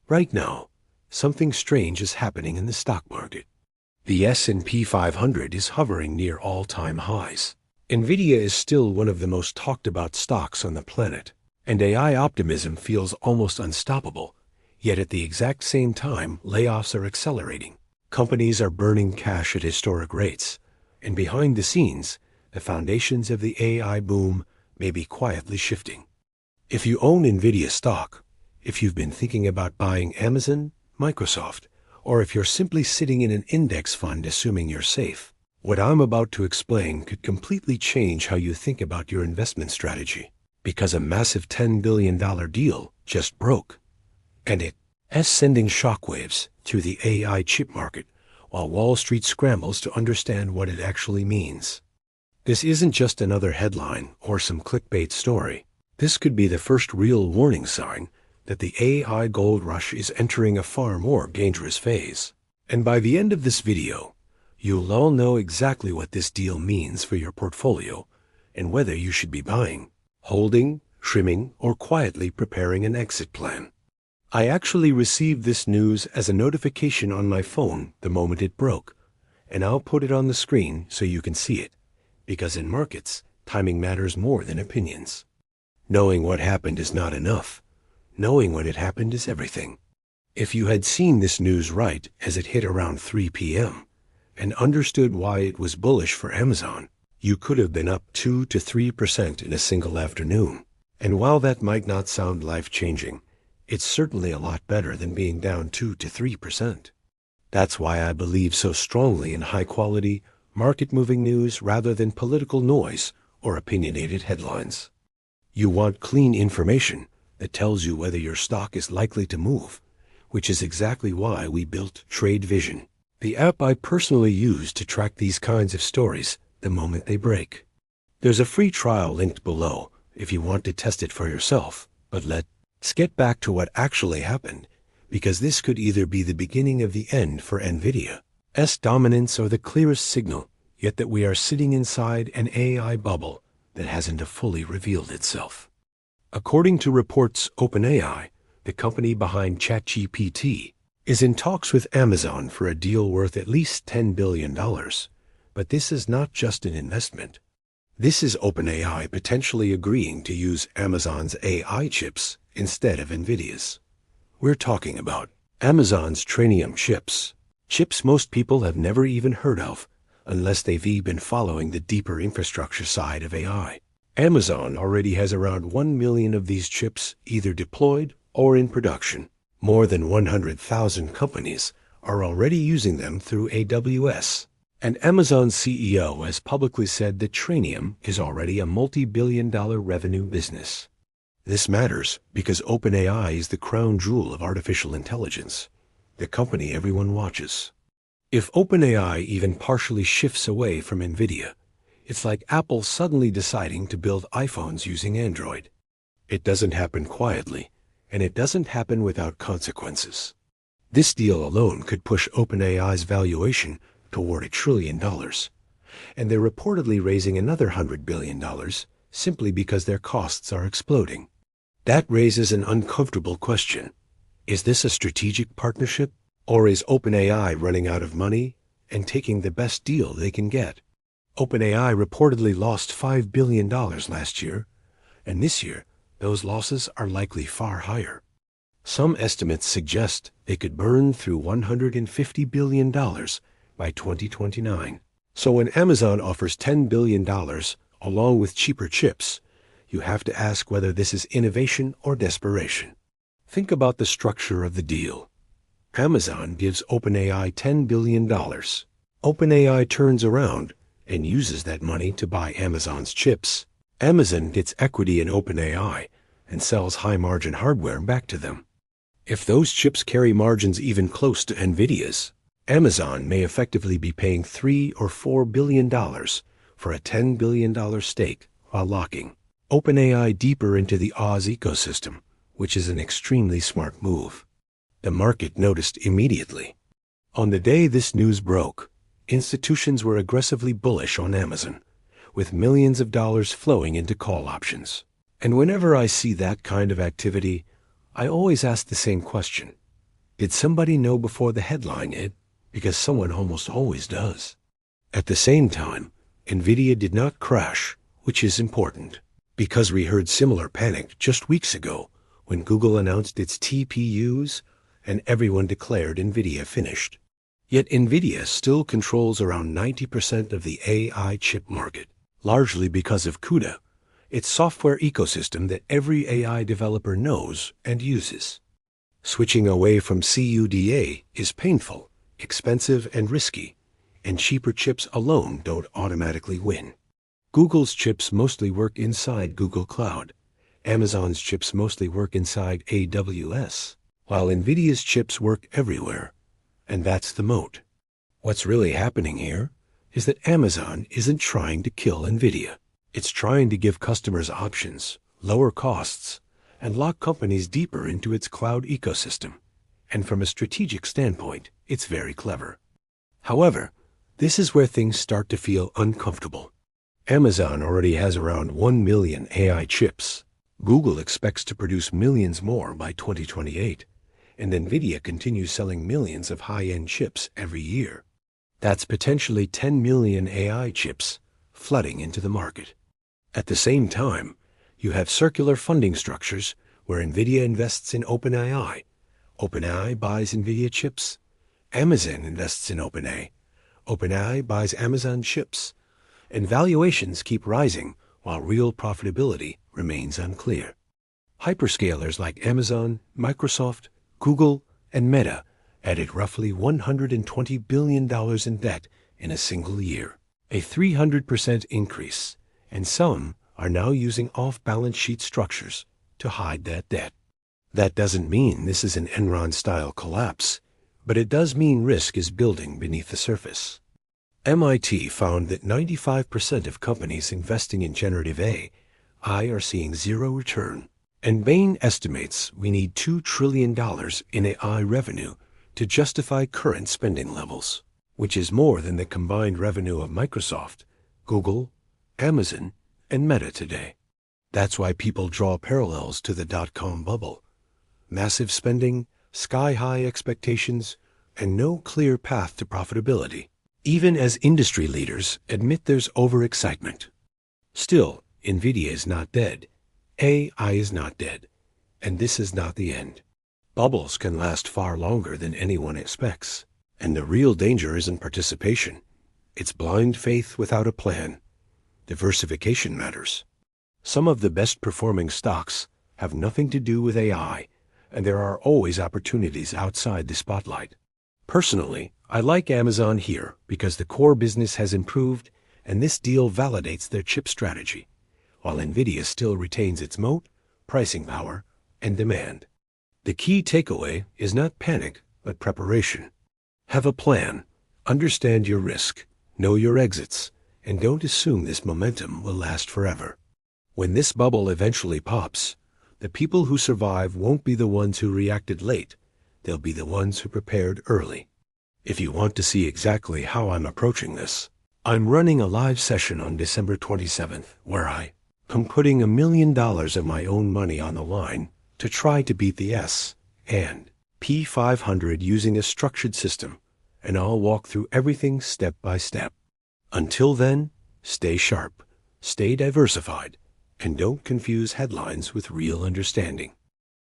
Right now, something strange is happening in the stock market. The S&P 500 is hovering near all-time highs. Nvidia is still one of the most talked about stocks on the planet, and AI optimism feels almost unstoppable. Yet at the exact same time, layoffs are accelerating. Companies are burning cash at historic rates, and behind the scenes, the foundations of the AI boom may be quietly shifting. If you own Nvidia stock, if you've been thinking about buying Amazon, Microsoft, or if you're simply sitting in an index fund assuming you're safe, what I'm about to explain could completely change how you think about your investment strategy, because a massive $10 billion deal just broke, and it's sending shockwaves through the AI chip market while Wall Street scrambles to understand what it actually means. This isn't just another headline or some clickbait story. This could be the first real warning sign that the AI gold rush is entering a far more dangerous phase. And by the end of this video, you'll all know exactly what this deal means for your portfolio and whether you should be buying, holding, trimming, or quietly preparing an exit plan. I actually received this news as a notification on my phone the moment it broke, and I'll put it on the screen so you can see it, because in markets, timing matters more than opinions. Knowing what happened is not enough. Knowing when it happened is everything. If you had seen this news right as it hit around 3 p.m. and understood why it was bullish for Amazon, you could have been up 2 to 3% in a single afternoon. And while that might not sound life-changing, it's certainly a lot better than being down 2 to 3%. That's why I believe so strongly in high-quality, market-moving news rather than political noise or opinionated headlines. You want clean information that tells you whether your stock is likely to move, which is exactly why we built Trade Vision, the app I personally use to track these kinds of stories the moment they break. There's a free trial linked below if you want to test it for yourself, but let's get back to what actually happened, because this could either be the beginning of the end for Nvidia's dominance or the clearest signal yet that we are sitting inside an AI bubble that hasn't fully revealed itself. According to reports, OpenAI, the company behind ChatGPT, is in talks with Amazon for a deal worth at least $10 billion. But this is not just an investment. This is OpenAI potentially agreeing to use Amazon's AI chips instead of Nvidia's. We're talking about Amazon's Trainium chips, chips most people have never even heard of unless they've been following the deeper infrastructure side of AI. Amazon already has around 1 million of these chips either deployed or in production. More than 100,000 companies are already using them through AWS. And Amazon's CEO has publicly said that Trainium is already a multi-billion-dollar revenue business. This matters because OpenAI is the crown jewel of artificial intelligence, the company everyone watches. If OpenAI even partially shifts away from Nvidia, it's like Apple suddenly deciding to build iPhones using Android. It doesn't happen quietly, and it doesn't happen without consequences. This deal alone could push OpenAI's valuation toward $1 trillion, and they're reportedly raising another $100 billion simply because their costs are exploding. That raises an uncomfortable question. Is this a strategic partnership, or is OpenAI running out of money and taking the best deal they can get? OpenAI reportedly lost $5 billion last year, and this year those losses are likely far higher. Some estimates suggest they could burn through $150 billion by 2029. So when Amazon offers $10 billion along with cheaper chips, you have to ask whether this is innovation or desperation. Think about the structure of the deal. Amazon gives OpenAI $10 billion. OpenAI turns around and uses that money to buy Amazon's chips. Amazon gets equity in OpenAI and sells high-margin hardware back to them. If those chips carry margins even close to Nvidia's, Amazon may effectively be paying $3 or $4 billion for a $10 billion stake while locking OpenAI deeper into the Oz ecosystem, which is an extremely smart move. The market noticed immediately. On the day this news broke, institutions were aggressively bullish on Amazon, with millions of dollars flowing into call options. And whenever I see that kind of activity, I always ask the same question. Did somebody know before the headline hit? Because someone almost always does. At the same time, Nvidia did not crash, which is important, because we heard similar panic just weeks ago when Google announced its TPUs and everyone declared Nvidia finished. Yet Nvidia still controls around 90% of the AI chip market, largely because of CUDA, its software ecosystem that every AI developer knows and uses. Switching away from CUDA is painful, expensive, and risky, and cheaper chips alone don't automatically win. Google's chips mostly work inside Google Cloud. Amazon's chips mostly work inside AWS, while Nvidia's chips work everywhere. And that's the moat. What's really happening here is that Amazon isn't trying to kill Nvidia. It's trying to give customers options, lower costs, and lock companies deeper into its cloud ecosystem. And from a strategic standpoint, it's very clever. However, this is where things start to feel uncomfortable. Amazon already has around 1 million AI chips. Google expects to produce millions more by 2028, and Nvidia continues selling millions of high-end chips every year. That's potentially 10 million AI chips flooding into the market. At the same time, you have circular funding structures where Nvidia invests in OpenAI. OpenAI buys Nvidia chips. Amazon invests in OpenAI. OpenAI buys Amazon chips. And valuations keep rising while real profitability remains unclear. Hyperscalers like Amazon, Microsoft, Google, and Meta added roughly $120 billion in debt in a single year, a 300% increase, and some are now using off-balance sheet structures to hide that debt. That doesn't mean this is an Enron-style collapse, but it does mean risk is building beneath the surface. MIT found that 95% of companies investing in generative AI are seeing zero return, and Bain estimates we need $2 trillion in AI revenue to justify current spending levels, which is more than the combined revenue of Microsoft, Google, Amazon, and Meta today. That's why people draw parallels to the dot-com bubble. Massive spending, sky-high expectations, and no clear path to profitability, even as industry leaders admit there's overexcitement. Still, Nvidia is not dead. AI is not dead. And this is not the end. Bubbles can last far longer than anyone expects. And the real danger isn't participation. It's blind faith without a plan. Diversification matters. Some of the best performing stocks have nothing to do with AI, and there are always opportunities outside the spotlight. Personally, I like Amazon here because the core business has improved and this deal validates their chip strategy, while Nvidia still retains its moat, pricing power, and demand. The key takeaway is not panic, but preparation. Have a plan, understand your risk, know your exits, and don't assume this momentum will last forever. When this bubble eventually pops, the people who survive won't be the ones who reacted late. They'll be the ones who prepared early. If you want to see exactly how I'm approaching this, I'm running a live session on December 27th where I'm putting $1 million of my own money on the line to try to beat the S&P 500 using a structured system, and I'll walk through everything step by step. Until then, stay sharp, stay diversified, and don't confuse headlines with real understanding.